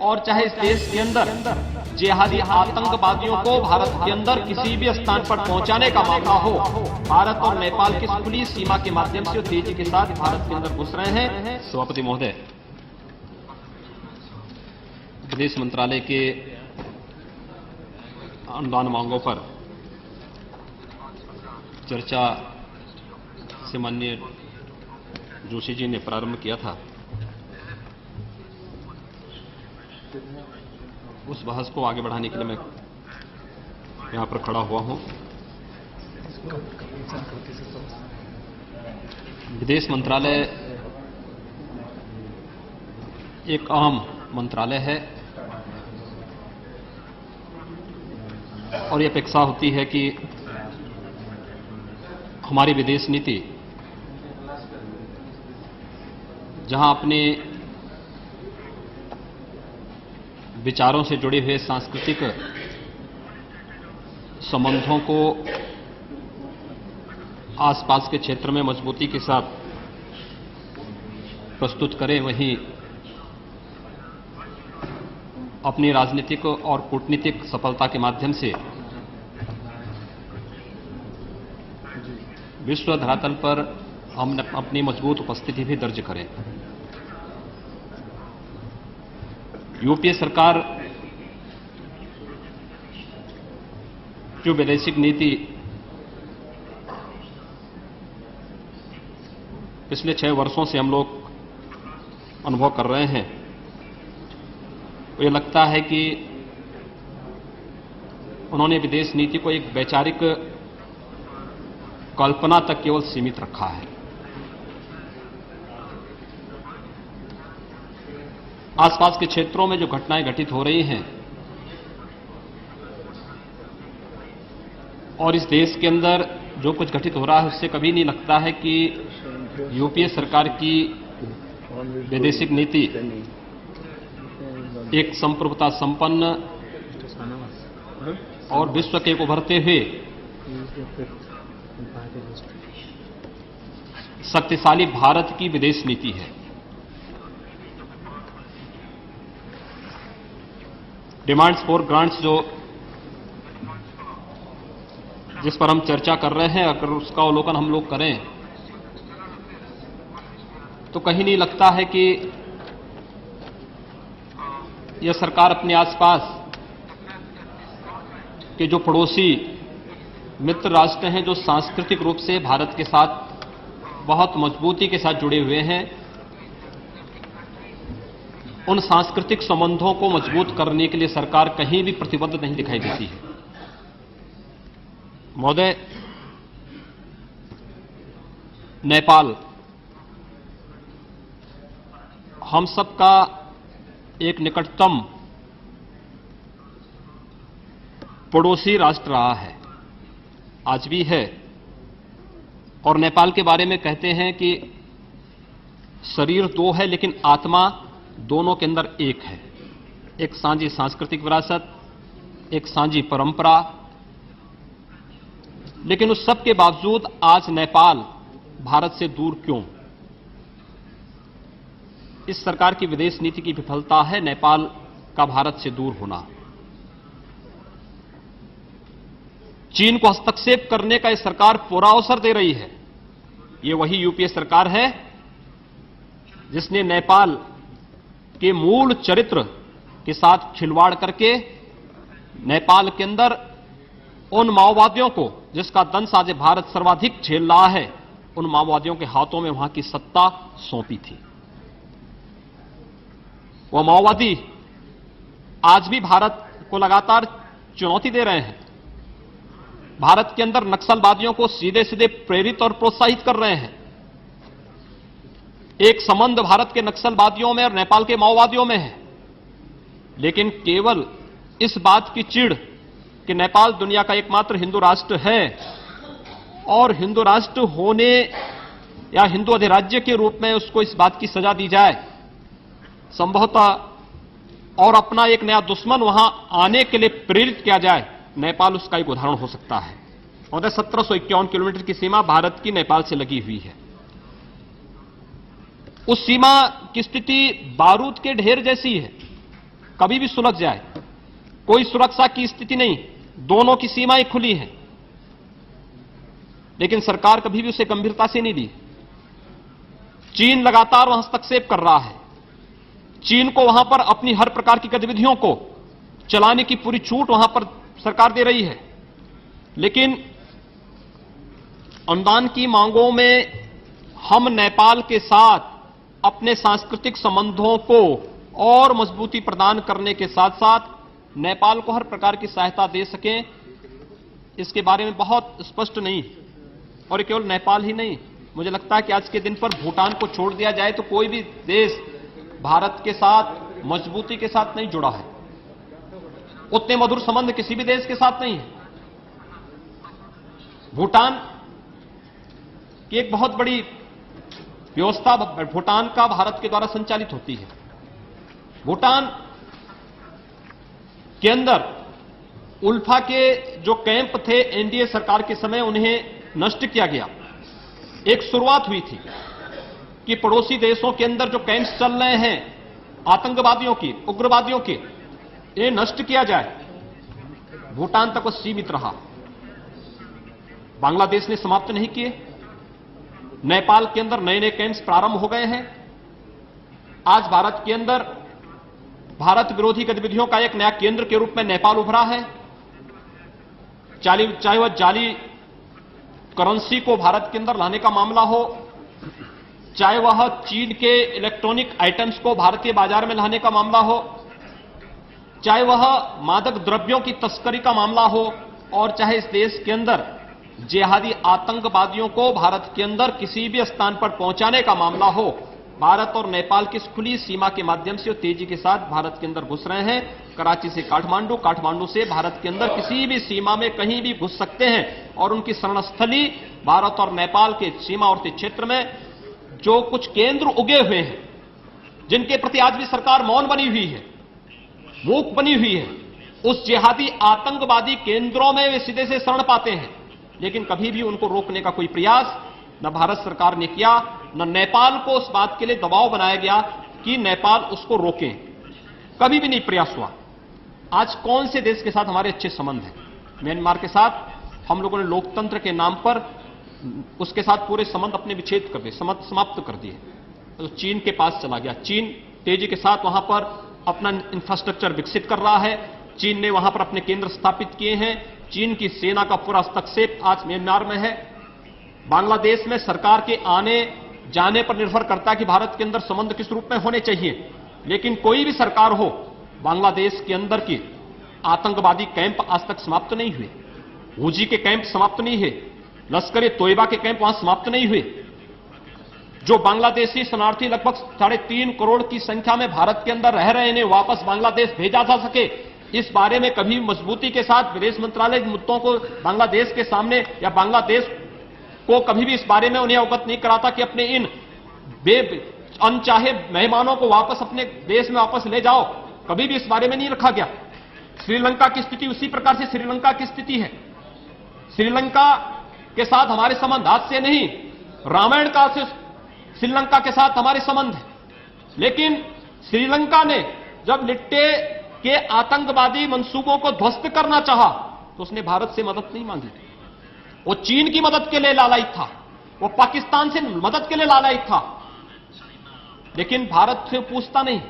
और चाहे इस देश के अंदर जिहादी आतंकवादियों को भारत के अंदर किसी भी स्थान पर पहुंचाने का मामला हो, भारत और नेपाल की खुली सीमा के माध्यम से तेजी के साथ भारत के अंदर घुस रहे हैं। सभापति महोदय, विदेश मंत्रालय के अनुदान मांगों पर चर्चा से माननीय जोशी जी ने प्रारंभ किया था। उस बहस को आगे बढ़ाने के लिए मैं यहां पर खड़ा हुआ हूं। विदेश मंत्रालय एक अहम मंत्रालय है और ये अपेक्षा होती है कि हमारी विदेश नीति जहां अपने विचारों से जुड़े हुए सांस्कृतिक संबंधों को आसपास के क्षेत्र में मजबूती के साथ प्रस्तुत करें, वहीं अपनी राजनीतिक और कूटनीतिक सफलता के माध्यम से विश्व धरातल पर हम अपनी मजबूत उपस्थिति भी दर्ज करें। यूपीए सरकार जो वैदेशिक नीति पिछले 6 वर्षों से हम लोग अनुभव कर रहे हैं, ये लगता है कि उन्होंने विदेश नीति को एक वैचारिक कल्पना तक केवल सीमित रखा है। आसपास के क्षेत्रों में जो घटनाएं घटित हो रही हैं और इस देश के अंदर जो कुछ घटित हो रहा है, उससे कभी नहीं लगता है कि यूपीए सरकार की वैदेशिक नीति एक संप्रभुता संपन्न और विश्व के उभरते हुए शक्तिशाली भारत की विदेश नीति है। डिमांड्स फॉर ग्रांट्स जिस पर हम चर्चा कर रहे हैं, अगर उसका अवलोकन हम लोग करें तो कहीं नहीं लगता है कि यह सरकार अपने आसपास के जो पड़ोसी मित्र राष्ट्र हैं, जो सांस्कृतिक रूप से भारत के साथ बहुत मजबूती के साथ जुड़े हुए हैं, उन सांस्कृतिक संबंधों को मजबूत करने के लिए सरकार कहीं भी प्रतिबद्ध नहीं दिखाई देती है। महोदय, नेपाल हम सबका एक निकटतम पड़ोसी राष्ट्र रहा है, आज भी है। और नेपाल के बारे में कहते हैं कि शरीर 2 है लेकिन आत्मा दोनों के अंदर एक है। एक साझी सांस्कृतिक विरासत, एक साझी परंपरा, लेकिन उस सब के बावजूद आज नेपाल भारत से दूर क्यों? इस सरकार की विदेश नीति की विफलता है नेपाल का भारत से दूर होना। चीन को हस्तक्षेप करने का यह सरकार पूरा अवसर दे रही है। ये वही यूपीए सरकार है जिसने नेपाल के मूल चरित्र के साथ खिलवाड़ करके नेपाल के अंदर उन माओवादियों को, जिसका दंश आज भारत सर्वाधिक झेल रहा है, उन माओवादियों के हाथों में वहां की सत्ता सौंपी थी। वह माओवादी आज भी भारत को लगातार चुनौती दे रहे हैं। भारत के अंदर नक्सलवादियों को सीधे सीधे प्रेरित और प्रोत्साहित कर रहे हैं। एक संबंध भारत के नक्सलवादियों में और नेपाल के माओवादियों में है, लेकिन केवल इस बात की चिढ़ कि नेपाल दुनिया का एकमात्र हिंदू राष्ट्र है और हिंदू राष्ट्र होने या हिंदू अधिराज्य के रूप में उसको इस बात की सजा दी जाए संभवतः, और अपना एक नया दुश्मन वहां आने के लिए प्रेरित किया जाए, नेपाल उसका एक उदाहरण हो सकता है। और 1751 किलोमीटर की सीमा भारत की नेपाल से लगी हुई है। उस सीमा की स्थिति बारूद के ढेर जैसी है। कभी भी सुलझ जाए, कोई सुरक्षा की स्थिति नहीं, दोनों की सीमाएं खुली हैं, लेकिन सरकार कभी भी उसे गंभीरता से नहीं ली। चीन लगातार वहां हस्तक्षेप कर रहा है। चीन को वहां पर अपनी हर प्रकार की गतिविधियों को चलाने की पूरी छूट वहां पर सरकार दे रही है, लेकिन अनुदान की मांगों में हम नेपाल के साथ अपने सांस्कृतिक संबंधों को और मजबूती प्रदान करने के साथ साथ नेपाल को हर प्रकार की सहायता दे सकें, इसके बारे में बहुत स्पष्ट नहीं। और ये केवल नेपाल ही नहीं, मुझे लगता है कि आज के दिन पर भूटान को छोड़ दिया जाए तो कोई भी देश भारत के साथ मजबूती के साथ नहीं जुड़ा है। उतने मधुर संबंध किसी भी देश के साथ नहीं है। भूटान की एक बहुत बड़ी व्यवस्था भूटान का भारत के द्वारा संचालित होती है। भूटान के अंदर उल्फा के जो कैंप थे एनडीए सरकार के समय, उन्हें नष्ट किया गया। एक शुरुआत हुई थी कि पड़ोसी देशों के अंदर जो कैंप्स चल रहे हैं आतंकवादियों की, उग्रवादियों के, ये नष्ट किया जाए। भूटान तक वो सीमित रहा, बांग्लादेश ने समाप्त नहीं किए। नेपाल के अंदर नए नए कैंप्स प्रारंभ हो गए हैं। आज भारत के अंदर भारत विरोधी गतिविधियों का एक नया केंद्र के रूप में नेपाल उभरा है। चाहे वह जाली करेंसी को भारत के अंदर लाने का मामला हो, चाहे वह चीन के इलेक्ट्रॉनिक आइटम्स को भारतीय बाजार में लाने का मामला हो, चाहे वह मादक द्रव्यों की तस्करी का मामला हो, और चाहे इस देश के अंदर जिहादी आतंकवादियों को भारत के अंदर किसी भी स्थान पर पहुंचाने का मामला हो, भारत और नेपाल की खुली सीमा के माध्यम से तेजी के साथ भारत के अंदर घुस रहे हैं। कराची से काठमांडू, काठमांडू से भारत के अंदर किसी भी सीमा में कहीं भी घुस सकते हैं, और उनकी शरणस्थली भारत और नेपाल के सीमावर्ती क्षेत्र में जो कुछ केंद्र उगे हुए हैं, जिनके प्रति आज भी सरकार मौन बनी हुई है, मूक बनी हुई है, उस जिहादी आतंकवादी केंद्रों में वे सीधे से शरण पाते हैं। लेकिन कभी भी उनको रोकने का कोई प्रयास न भारत सरकार ने किया, न नेपाल को उस बात के लिए दबाव बनाया गया कि नेपाल उसको रोके। कभी भी नहीं प्रयास हुआ। आज कौन से देश के साथ हमारे अच्छे संबंध हैं? म्यांमार के साथ हम लोगों ने लोकतंत्र के नाम पर उसके साथ पूरे संबंध अपने विच्छेद कर दिए, समाप्त कर दिए। तो चीन के पास चला गया। चीन तेजी के साथ वहां पर अपना इंफ्रास्ट्रक्चर विकसित कर रहा है। चीन ने वहां पर अपने केंद्र स्थापित किए हैं। चीन की सेना का पूरा हस्तक्षेप आज म्यांमार में है। बांग्लादेश में सरकार के आने जाने पर निर्भर करता है कि भारत के अंदर संबंध किस रूप में होने चाहिए, लेकिन कोई भी सरकार हो, बांग्लादेश के अंदर की आतंकवादी कैंप आज तक समाप्त नहीं हुए। हूजी के कैंप समाप्त नहीं हुए, लश्कर ए तोयबा के कैंप वहां समाप्त नहीं हुए। जो बांग्लादेशी शरणार्थी लगभग 3.5 करोड़ की संख्या में भारत के अंदर रह रहे हैं, वापस बांग्लादेश भेजा जा सके, इस बारे में कभी मजबूती के साथ विदेश मंत्रालय मुद्दों को बांग्लादेश के सामने या बांग्लादेश को कभी भी इस बारे में उन्हें अवगत नहीं कराता कि अपने इन अनचाहे मेहमानों को वापस अपने देश में वापस ले जाओ। कभी भी इस बारे में नहीं रखा गया। श्रीलंका की स्थिति उसी प्रकार से श्रीलंका की स्थिति है। श्रीलंका के साथ हमारे संबंध आज से नहीं, रामायण काल से श्रीलंका के साथ हमारे संबंध है। लेकिन श्रीलंका ने जब लिट्टे के आतंकवादी मंसूबों को ध्वस्त करना चाहा तो उसने भारत से मदद नहीं मांगी। वो चीन की मदद के लिए लालायित था, वो पाकिस्तान से मदद के लिए लालायित था, लेकिन भारत से पूछता नहीं।